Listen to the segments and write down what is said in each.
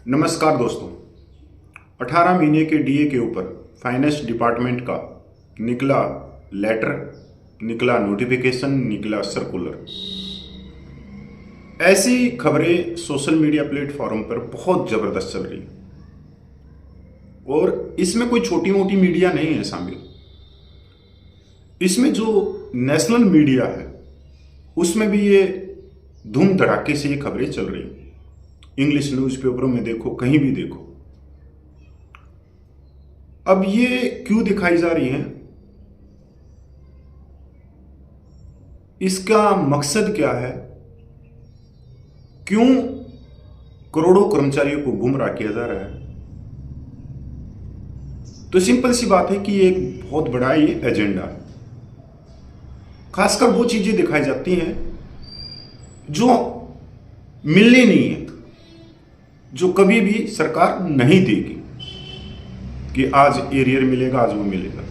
नमस्कार दोस्तों। 18 महीने के डीए के ऊपर फाइनेंस डिपार्टमेंट का निकला लेटर, निकला नोटिफिकेशन, निकला सर्कुलर। ऐसी खबरें सोशल मीडिया प्लेटफॉर्म पर बहुत ज़बरदस्त चल रही और इसमें कोई छोटी मोटी मीडिया नहीं है शामिल। इसमें जो नेशनल मीडिया है उसमें भी ये धूम धड़ाके से ये खबरें चल रही। इंग्लिश न्यूज़पेपरों में देखो, कहीं भी देखो। अब ये क्यों दिखाई जा रही है, इसका मकसद क्या है, क्यों करोड़ों कर्मचारियों को गुमराह किया जा रहा है? तो सिंपल सी बात है कि ये एक बहुत बड़ा ये एजेंडा है। खासकर वो चीजें दिखाई जाती हैं जो मिलनी नहीं है, जो कभी भी सरकार नहीं देगी कि आज एरियर मिलेगा, आज वो मिलेगा।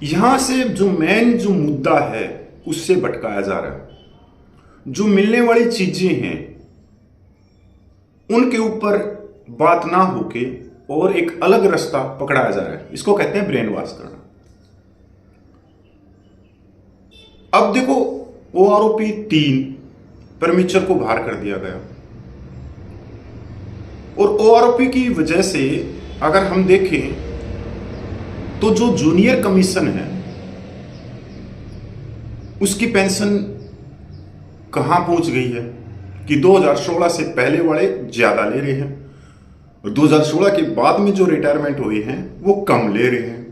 यहां से जो मेन जो मुद्दा है उससे भटकाया जा रहा है। जो मिलने वाली चीजें हैं उनके ऊपर बात ना होके और एक अलग रास्ता पकड़ाया जा रहा है। इसको कहते हैं ब्रेन वॉश करना। अब देखो, OROP 3 परमिचर को बाहर कर दिया गया और OROP की वजह से अगर हम देखें तो जो जूनियर कमीशन है उसकी पेंशन कहां पहुंच गई है कि 2016 से पहले वाले ज्यादा ले रहे हैं और 2016 के बाद में जो रिटायरमेंट हुए हैं वो कम ले रहे हैं।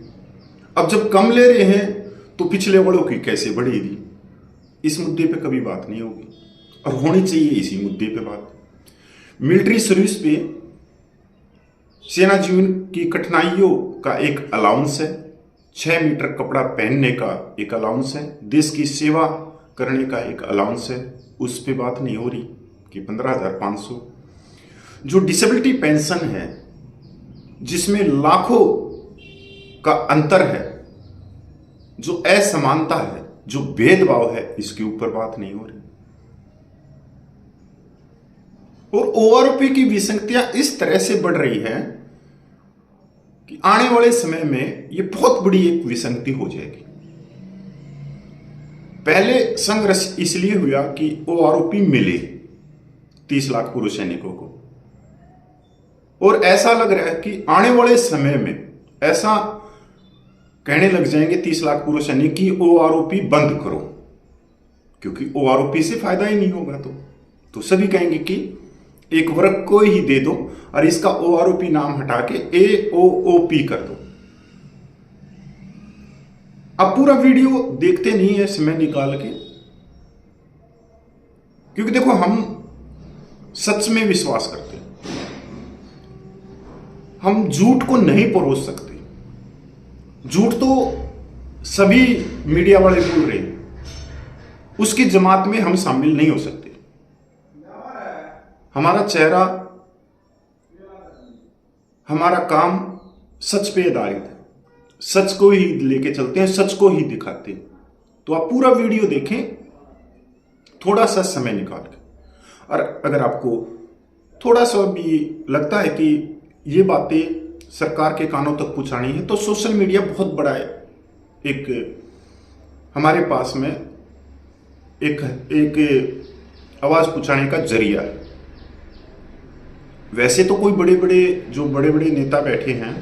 अब जब कम ले रहे हैं तो पिछले वालों की कैसे बढ़ेगी? इस मुद्दे पे कभी बात नहीं होगी और होनी चाहिए इसी मुद्दे पे बात। मिलिट्री सर्विस पे सेना जीवन की कठिनाइयों का एक अलाउंस है, 6 मीटर कपड़ा पहनने का एक अलाउंस है, देश की सेवा करने का एक अलाउंस है, उस पे बात नहीं हो रही कि 15,500। जो डिसेबिलिटी पेंशन है जिसमें लाखों का अंतर है, जो असमानता है, जो भेदभाव है, इसके ऊपर बात नहीं हो रही। और OROP की विसंगतियां इस तरह से बढ़ रही है कि आने वाले समय में ये बहुत बड़ी एक विसंगति हो जाएगी। पहले संघर्ष इसलिए हुआ कि OROP मिले 30 लाख पूर्व सैनिकों को, और ऐसा लग रहा है कि आने वाले समय में ऐसा कहने लग जाएंगे 30 लाख पूर्व सैनिक की OROP बंद करो, क्योंकि OROP से फायदा ही नहीं होगा। तो सभी कहेंगे कि एक वर्ग को ही दे दो और इसका OROP नाम हटा के AOOP कर दो। अब पूरा वीडियो देखते नहीं है समय निकाल के, क्योंकि देखो हम सच में विश्वास करते हैं, हम झूठ को नहीं परोस सकते। झूठ तो सभी मीडिया वाले बोल रहे हैं, उसकी जमात में हम शामिल नहीं हो सकते। हमारा चेहरा, हमारा काम सच पे आधारित है, सच को ही लेके चलते हैं, सच को ही दिखाते हैं। तो आप पूरा वीडियो देखें थोड़ा सा समय निकाल के, और अगर आपको थोड़ा सा भी लगता है कि ये बातें सरकार के कानों तक पहुंचानी है, तो सोशल मीडिया बहुत बड़ा है, एक हमारे पास में एक आवाज पहुंचाने का जरिया है। वैसे तो कोई बड़े बड़े नेता बैठे हैं,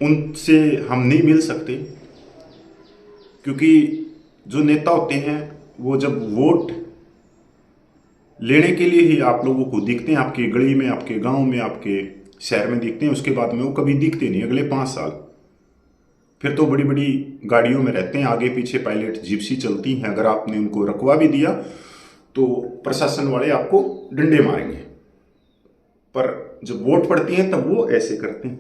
उनसे हम नहीं मिल सकते, क्योंकि जो नेता होते हैं वो जब वोट लेने के लिए ही आप लोगों को दिखते हैं, आपकी गली में, आपके गांव में, आपके शहर में दिखते हैं, उसके बाद में वो कभी दिखते नहीं अगले 5 साल। फिर तो बड़ी बड़ी गाड़ियों में रहते हैं, आगे पीछे पायलट जिप्सी चलती हैं। अगर आपने उनको रखवा भी दिया तो प्रशासन वाले आपको डंडे मारेंगे, पर जब वोट पड़ती है तब वो ऐसे करते हैं।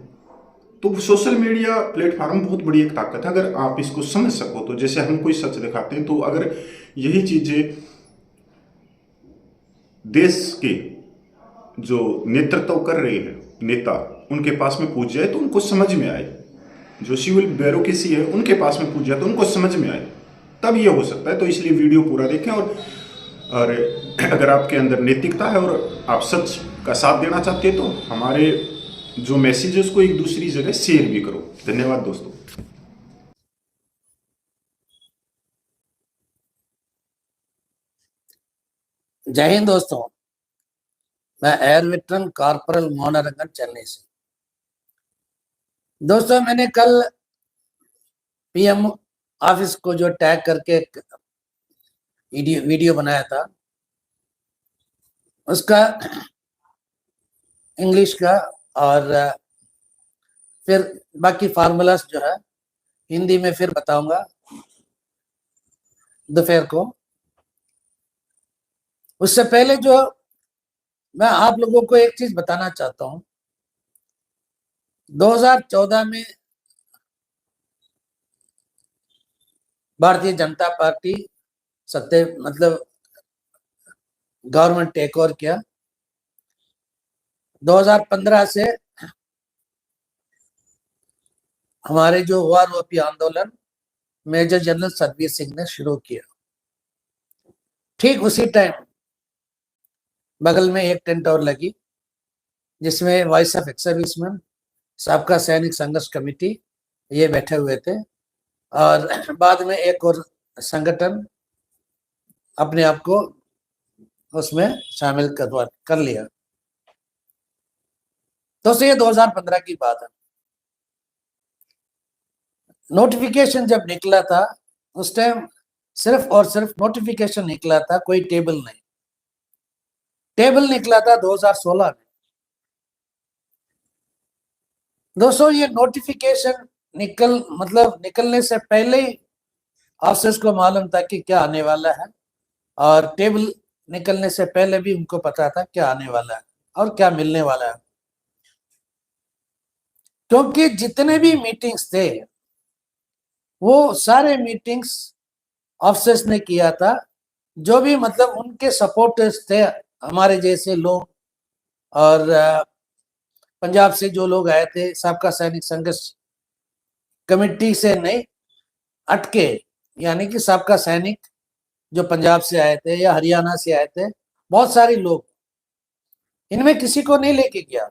तो सोशल मीडिया प्लेटफॉर्म बहुत बड़ी एक ताकत है, अगर आप इसको समझ सको तो। जैसे हम कोई सच दिखाते हैं, तो अगर यही चीजें देश के जो नेतृत्व कर रहे हैं नेता, उनके पास में पूछ जाए तो उनको समझ में आए, जो सिविल ब्यूरोक्रेसी है उनके पास में पूछ जाए तो उनको समझ में आए, तब ये हो सकता है। तो इसलिए वीडियो पूरा देखें और अगर आपके अंदर नैतिकता है और आप सच का साथ देना चाहते हैं तो हमारे जो मैसेज है उसको एक दूसरी जगह शेयर भी करो। धन्यवाद दोस्तों। जय हिंद दोस्तों, मैं एयर वेटरन कॉर्पोरल मोहनरंगन चेन्नई से। दोस्तों, मैंने कल पीएम ऑफिस को जो टैग करके एक वीडियो बनाया था, उसका इंग्लिश का और फिर बाकी फार्मूलास जो है हिंदी में फिर बताऊंगा दोपहर को। उससे पहले जो मैं आप लोगों को एक चीज बताना चाहता हूं, 2014 में भारतीय जनता पार्टी सत्ते मतलब गवर्नमेंट टेक ओवर किया। 2015 से हमारे जो वारओपी आंदोलन मेजर जनरल सतबीर सिंह ने शुरू किया। ठीक उसी टाइम बगल में एक टेंट और लगी जिसमें वॉइस ऑफ एक्स सर्विसमैन, सबका सैनिक संघर्ष कमेटी ये बैठे हुए थे, और बाद में एक और संगठन अपने आप को उसमें शामिल कर लिया। तो ये 2015 की बात है। नोटिफिकेशन जब निकला था उस टाइम सिर्फ और सिर्फ नोटिफिकेशन निकला था, कोई टेबल नहीं। टेबल निकला था 2016 में। दोस्तों, ये नोटिफिकेशन निकलने से पहले ही ऑफिसर्स को मालूम था कि क्या आने वाला है, और टेबल निकलने से पहले भी उनको पता था क्या आने वाला है और क्या मिलने वाला है। क्योंकि जितने भी मीटिंग्स थे वो सारे मीटिंग्स ऑफिसर्स ने किया था, जो भी उनके सपोर्टर्स थे, हमारे जैसे लोग, और पंजाब से जो लोग आए थे सबका सैनिक संघर्ष कमेटी से नहीं अटके, यानी कि सबका सैनिक जो पंजाब से आए थे या हरियाणा से आए थे, बहुत सारे लोग, इनमें किसी को नहीं लेके गया।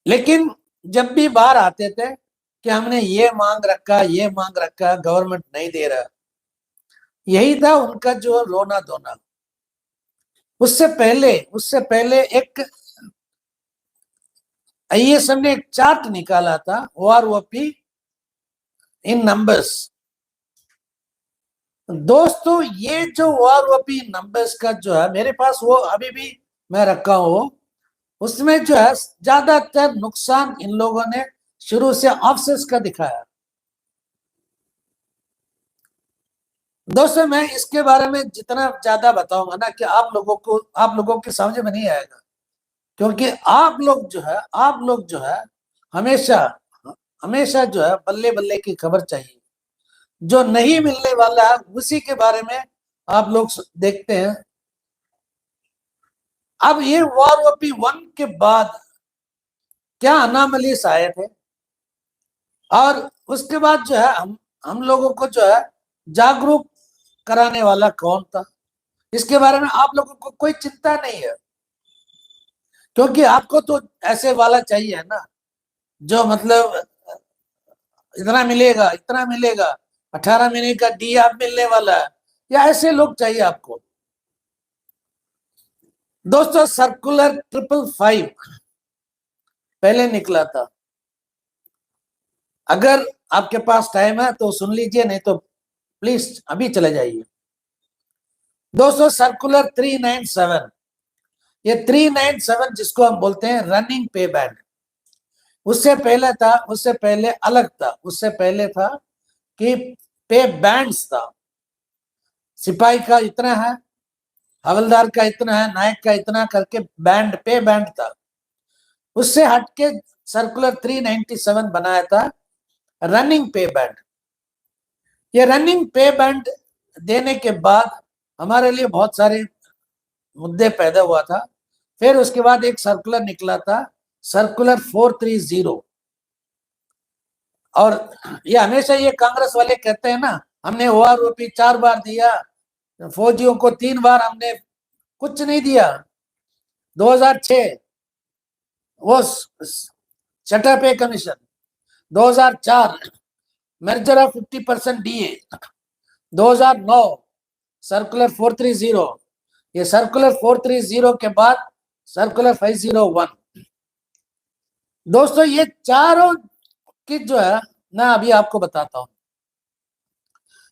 लेकिन जब भी बाहर आते थे कि हमने ये मांग रखा, गवर्नमेंट नहीं दे रहा, यही था उनका जो रोना धोना। उससे पहले एक आईएसएम ने एक चार्ट निकाला था, ओआरओपी इन नंबर्स। दोस्तों, ये जो ओआरओपी नंबर्स का जो है मेरे पास, वो अभी भी मैं रखा हूं। उसमें जो है ज्यादातर नुकसान इन लोगों ने शुरू से ऑफिसर्स का दिखाया। दोस्तों, मैं इसके बारे में जितना ज्यादा बताऊंगा ना कि आप लोगों के समझ में नहीं आएगा, क्योंकि आप लोग जो है हमेशा जो है बल्ले बल्ले की खबर चाहिए। जो नहीं मिलने वाला है उसी के बारे में आप लोग देखते हैं। अब ये वारओपी 1 के बाद क्या अनामलीस आए थे, और उसके बाद जो है हम लोगों को जो है जागरूक कराने वाला कौन था, इसके बारे में आप लोगों को कोई चिंता नहीं है। क्योंकि आपको तो ऐसे वाला चाहिए ना, जो इतना मिलेगा 18 महीने का डी आप मिलने वाला है, या ऐसे लोग चाहिए आपको। दोस्तों, सर्कुलर 555 पहले निकला था। अगर आपके पास टाइम है तो सुन लीजिए, नहीं तो प्लीज अभी चले जाइए। दोस्तों, सर्कुलर 397, ये 397 जिसको हम बोलते हैं रनिंग पे बैंड, उससे पहले अलग था। उससे पहले था कि पे बैंड्स था, सिपाही का इतना है, हवलदार का इतना है, नायक का इतना करके पे बैंड था। उससे हटके सर्कुलर 397 बनाया था रनिंग पे बैंड। ये रनिंग पे बैंड देने के बाद हमारे लिए बहुत सारे मुद्दे पैदा हुआ था। फिर उसके बाद एक सर्कुलर निकला था, सर्कुलर 430, और ये हमेशा ये कांग्रेस वाले कहते हैं ना, हमने ओआरओपी 4 बार दिया, फौजियों को 3 बार हमने कुछ नहीं दिया। 2006 वो छठा पे commission, 2004 merger of 50% DA, 2009 circular 430, ये सर्कुलर 430 के बाद सर्कुलर 501। दोस्तों ये चारों की जो है ना, अभी आपको बताता हूं।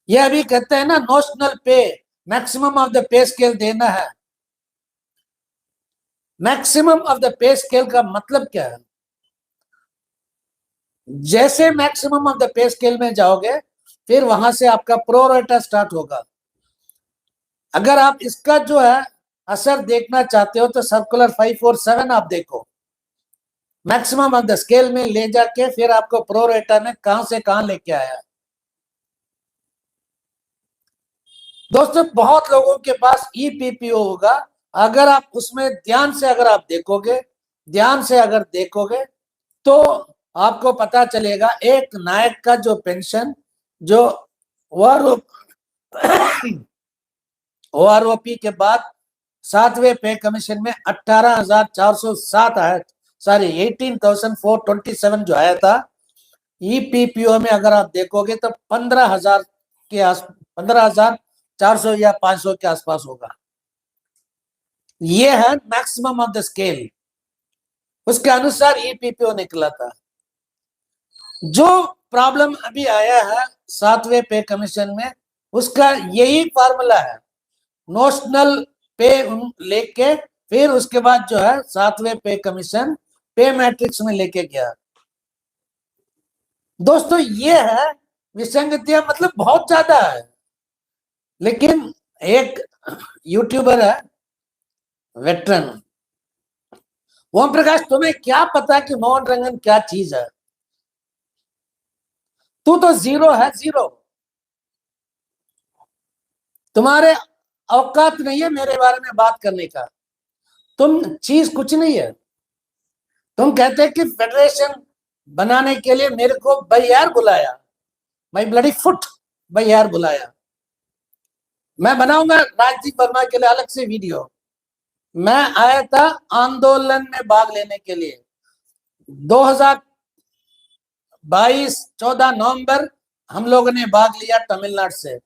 ये अभी कहते हैं ना नोशनल पे, maximum of the pay scale देना है। Maximum of the pay scale का मतलब क्या है? जैसे maximum of the pay scale में जाओगे, फिर वहां से आपका प्रोरेटा स्टार्ट होगा। अगर आप इसका जो है असर देखना चाहते हो तो सर्कुलर 547 आप देखो। मैक्सिमम ऑफ द स्केल में ले जाके फिर आपको प्रोरेटा में कहां से कहां लेके आया। दोस्तों बहुत लोगों के पास ईपीपीओ होगा, अगर आप उसमें ध्यान से अगर आप देखोगे, ध्यान से अगर देखोगे तो आपको पता चलेगा एक नायक का जो पेंशन जो ओआरओपी के बाद 7वें पे कमीशन में 18,407 आया, सॉरी 18,427 जो आया था। ईपीपीओ में अगर आप देखोगे तो 15,000 के आस 15,400 या 500 के आसपास होगा। ये है मैक्सिमम ऑफ द स्केल, उसके अनुसार ईपीपीओ निकला था। जो प्रॉब्लम अभी आया है 7वें पे कमीशन में, उसका यही फार्मूला है। नोशनल पे लेके फिर उसके बाद जो है 7वें पे कमीशन पे मैट्रिक्स में लेके गया। दोस्तों ये है विसंगतियां, मतलब बहुत ज्यादा है। लेकिन एक यूट्यूबर है वेटरन, ओम प्रकाश, तुम्हें क्या पता कि मोहन रंगन क्या चीज है? तू तो जीरो है, जीरो। तुम्हारे औकात नहीं है मेरे बारे में बात करने का। तुम चीज कुछ नहीं है। तुम कहते कि फेडरेशन बनाने के लिए मेरे को बयार बुलाया, माई ब्लडी फुट, बयार बुलाया। मैं बनाऊंगा राजदीप वर्मा के लिए अलग से वीडियो। मैं आया था आंदोलन में भाग लेने के लिए 2022 14 नवंबर हम लोगों ने भाग लिया तमिलनाडु से।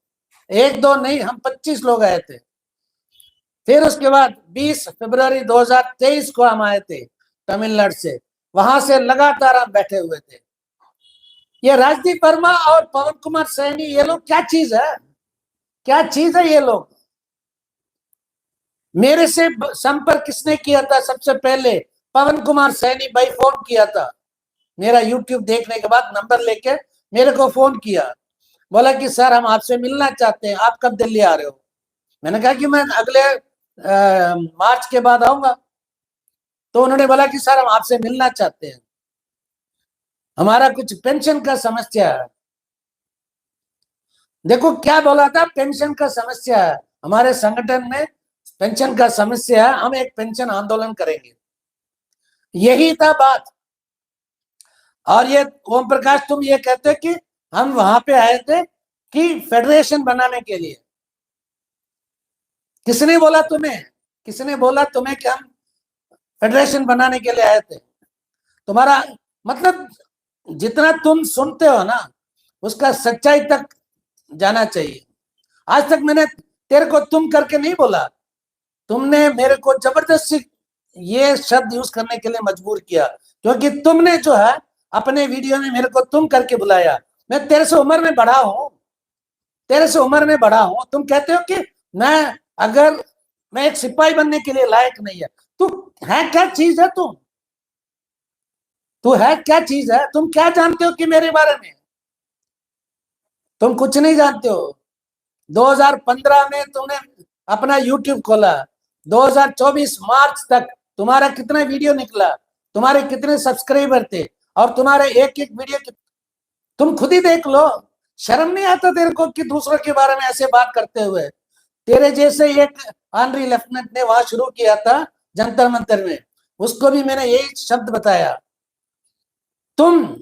एक दो नहीं, हम 25 लोग आए थे। फिर उसके बाद 20 फरवरी 2023 को हम आए थे तमिलनाडु से। वहां से लगातार हम बैठे हुए थे। ये राजदीप वर्मा और पवन कुमार सैनी, ये लोग क्या चीज है? क्या चीज है ये लोग? मेरे से संपर्क किसने किया था सबसे पहले? पवन कुमार सैनी भाई फोन किया था। मेरा यूट्यूब देखने के बाद नंबर लेके मेरे को फोन किया, बोला कि सर हम आपसे मिलना चाहते हैं, आप कब दिल्ली आ रहे हो? मैंने कहा कि मैं अगले मार्च के बाद आऊंगा। तो उन्होंने बोला कि सर हम आपसे मिलना चाहते हैं, हमारा कुछ पेंशन का समस्या है। देखो क्या बोला था, पेंशन का समस्या है हमारे संगठन में, पेंशन का समस्या है, हम एक पेंशन आंदोलन करेंगे। यही था बात। और ये ओम प्रकाश, तुम ये कहते कि हम वहां पे आए थे कि फेडरेशन बनाने के लिए। किसने बोला तुम्हें? किसने बोला तुम्हें कि हम फेडरेशन बनाने के लिए आए थे? तुम्हारा मतलब जितना तुम सुनते हो ना, उसका सच्चाई तक जाना चाहिए। आज तक मैंने तेरे को तुम करके नहीं बोला। तुमने मेरे को जबरदस्ती ये शब्द यूज करने के लिए मजबूर किया, क्योंकि तुमने जो है अपने वीडियो में मेरे को तुम करके बुलाया। मैं तेरे से उम्र में बड़ा हूं, तेरे से उम्र में बड़ा हूं। तुम कहते हो कि मैं एक सिपाही बनने के लिए लायक नहीं है। तू है क्या चीज है? तू है क्या चीज है? तुम क्या जानते हो कि मेरे बारे में? तुम कुछ नहीं जानते हो। 2015 में तुमने अपना यूट्यूब खोला, 2024 मार्च तक तुम्हारा कितना वीडियो निकला, तुम्हारे कितने सब्सक्राइबर थे, और तुम्हारे एक एक वीडियो तुम खुद ही देख लो। शर्म नहीं आता तेरे को कि दूसरों के बारे में ऐसे बात करते हुए? तेरे जैसे एक ऑनरी लेफ्टिनेंट ने वहां शुरू किया था जंतर मंतर में, उसको भी मैंने यही शब्द बताया। तुम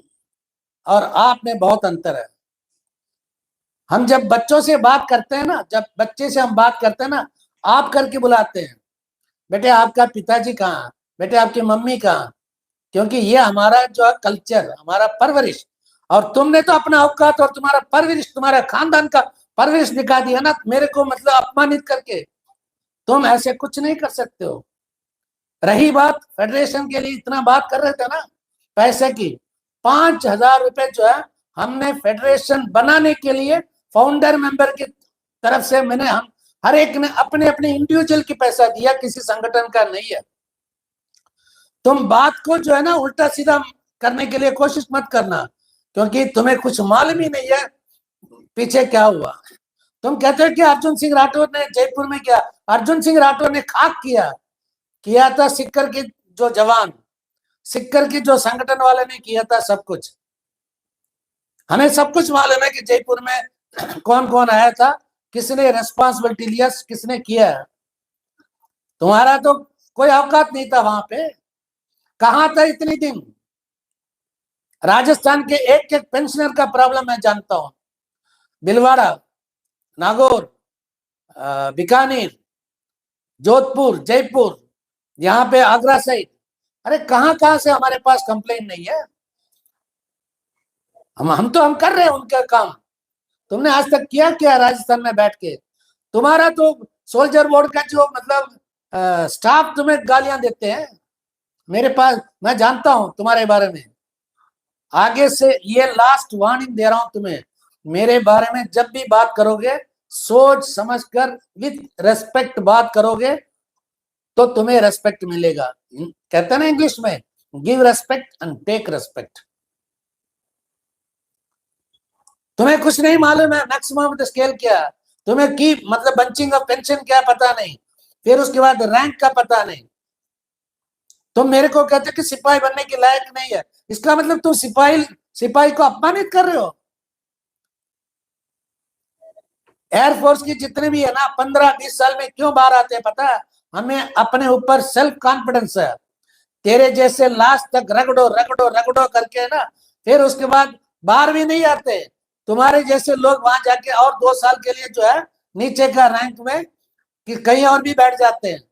और आप में बहुत अंतर है। हम जब बच्चों से बात करते हैं ना, जब बच्चे से हम बात करते हैं ना, आप करके बुलाते हैं, बेटे आपका पिताजी कहाँ, बेटे आपकी मम्मी कहाँ, क्योंकि ये हमारा जो है कल्चर, हमारा परवरिश। और तुमने तो अपना औकात और तुम्हारा परवरिश, तुम्हारा खानदान का परवरिश दिखा दिया ना मेरे को, मतलब अपमानित करके। तुम ऐसे कुछ नहीं कर सकते हो। रही बात फेडरेशन के लिए इतना बात कर रहे थे ना पैसे की, 5,000 रुपए जो है हमने फेडरेशन बनाने के लिए फाउंडर मेंबर की तरफ से मैंने, हम हर एक ने अपने अपने इंडिविजुअल की पैसा दिया, किसी संगठन का नहीं है। तुम बात को जो है ना उल्टा सीधा करने के लिए कोशिश मत करना, क्योंकि तुम्हें कुछ मालूम ही नहीं है पीछे क्या हुआ। तुम कहते हो कि अर्जुन सिंह राठौर ने जयपुर में किया, अर्जुन सिंह राठौर ने खाक किया था सिक्कर के जो जवान, सिक्कर की जो संगठन वाले ने किया था सब कुछ। हमें सब कुछ मालूम है कि जयपुर में कौन कौन आया था, किसने रेस्पॉन्सिबिलिटी लिया, किसने किया। तुम्हारा तो कोई औकात नहीं था वहां पे, कहां था इतने दिन। राजस्थान के एक एक पेंशनर का प्रॉब्लम मैं जानता हूं, भिलवाड़ा, नागौर, बीकानेर, जोधपुर, जयपुर, यहाँ पे आगरा साइड, अरे कहां कहां से हमारे पास कंप्लेन नहीं है। हम तो हम कर रहे हैं उनका काम। तुमने आज तक किया क्या राजस्थान में बैठ के? तुम्हारा तो सोल्जर बोर्ड का जो मतलब स्टाफ तुम्हें गालियां देते हैं मेरे पास, मैं जानता हूं तुम्हारे बारे में। आगे से ये लास्ट वार्निंग दे रहा हूं तुम्हें, मेरे बारे में जब भी बात करोगे सोच समझकर विद रेस्पेक्ट बात करोगे तो तुम्हें रेस्पेक्ट मिलेगा। कहते हैं ना इंग्लिश में, give respect and take respect. तुम्हें कुछ नहीं मालूम है मैक्सिमम ऑफ द स्केल क्या, तुम्हें की मतलब बंचिंग ऑफ पेंशन क्या पता नहीं, फिर उसके बाद रैंक का पता नहीं। तुम मेरे को कहते कि सिपाही बनने के लायक नहीं है, इसका मतलब तुम सिपाही को अपमानित कर रहे हो। एयरफोर्स की जितने भी है ना 15-20 साल में क्यों बाहर आते हैं पता है? हमें अपने ऊपर सेल्फ कॉन्फिडेंस है। तेरे जैसे लास्ट तक रगड़ो रगड़ो रगड़ो करके ना, फिर उसके बाद बाहर भी नहीं आते। तुम्हारे जैसे लोग वहां जाके और 2 साल के लिए जो है नीचे का रैंक में कि कहीं और भी बैठ जाते हैं।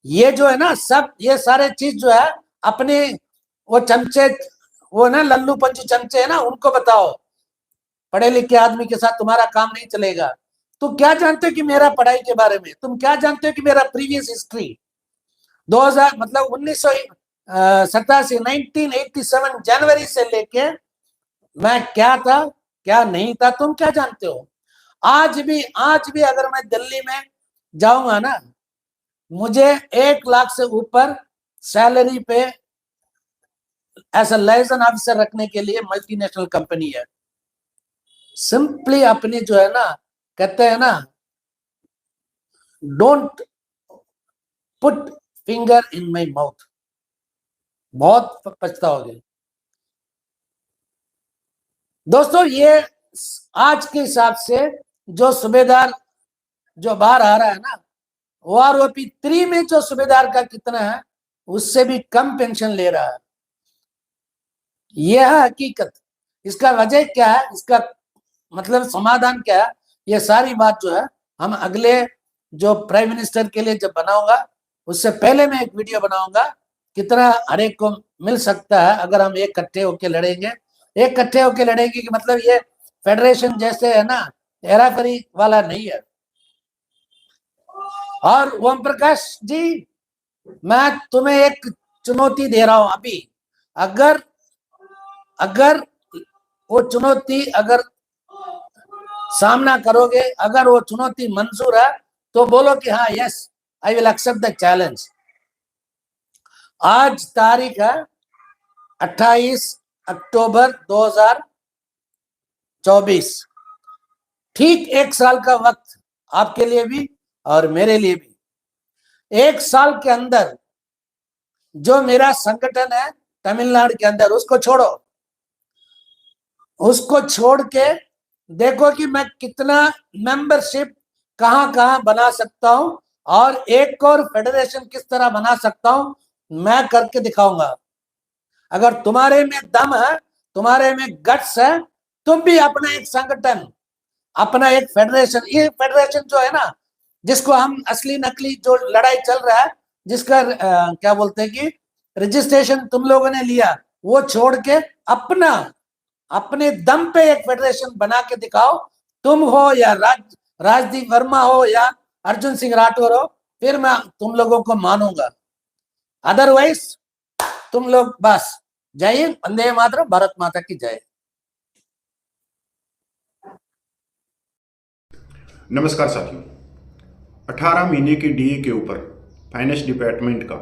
ये जो है ना सब, ये सारे चीज जो है अपने वो चमचे, वो ना लल्लू पंचू चमचे है ना, उनको बताओ। पढ़े लिखे आदमी के साथ तुम्हारा काम नहीं चलेगा। तुम क्या जानते हो कि मेरा पढ़ाई के बारे में, तुम क्या जानते हो कि मेरा प्रीवियस हिस्ट्री 2000 मतलब 1987 1987 जनवरी से लेके मैं क्या था क्या नहीं था, तुम क्या जानते हो? आज भी अगर मैं दिल्ली में जाऊंगा ना, मुझे 1 लाख से ऊपर सैलरी पे एज अ लाइसेंस ऑफिसर रखने के लिए मल्टीनेशनल कंपनी है। सिंपली अपने जो है ना, कहते हैं ना, don't put finger in my mouth, बहुत पछताओगे। दोस्तों ये आज के हिसाब से जो सूबेदार जो बाहर आ रहा है ना, OROP 3 में जो सूबेदार का कितना है उससे भी कम पेंशन ले रहा है। यह है हकीकत। इसका वजह क्या है, इसका मतलब समाधान क्या है, ये सारी बात जो है हम अगले जो प्राइम मिनिस्टर के लिए जब बनाऊंगा उससे पहले मैं एक वीडियो बनाऊंगा कितना हर एक को मिल सकता है अगर हम एक इकट्ठे होकर लड़ेंगे। एक इकट्ठे होकर लड़ेंगे कि मतलब ये फेडरेशन जैसे है ना हेराफेरी वाला नहीं है। और ओम प्रकाश जी, मैं तुम्हें एक चुनौती दे रहा हूं अभी, अगर वो चुनौती अगर सामना करोगे, अगर वो चुनौती मंजूर है तो बोलो कि हाँ yes I will accept the challenge. आज तारीख है 28 अक्टूबर 2024, ठीक 1 साल का वक्त आपके लिए भी और मेरे लिए भी। 1 साल के अंदर जो मेरा संगठन है तमिलनाडु के अंदर उसको छोड़ो, उसको छोड़ के देखो कि मैं कितना मेंबरशिप कहां कहां बना सकता हूं और एक और फेडरेशन किस तरह बना सकता हूं, मैं करके दिखाऊंगा। अगर तुम्हारे में दम है, तुम्हारे में गट्स है, तुम भी अपना एक संगठन अपना एक फेडरेशन, ये फेडरेशन जो है ना, जिसको हम असली नकली जो लड़ाई चल रहा है, जिसका क्या बोलते हैं कि रजिस्ट्रेशन तुम लोगों ने लिया, वो छोड़ के अपने दम पे एक फेडरेशन बना के दिखाओ। तुम हो या राजदीप वर्मा हो या अर्जुन सिंह राठौर हो, फिर मैं तुम लोगों को मानूंगा। अदरवाइज तुम लोग बस जय हिंद, वंदे मातरम, भारत माता की जय। नमस्कार साथियों, 18 महीने के डीए के ऊपर फाइनेंस डिपार्टमेंट का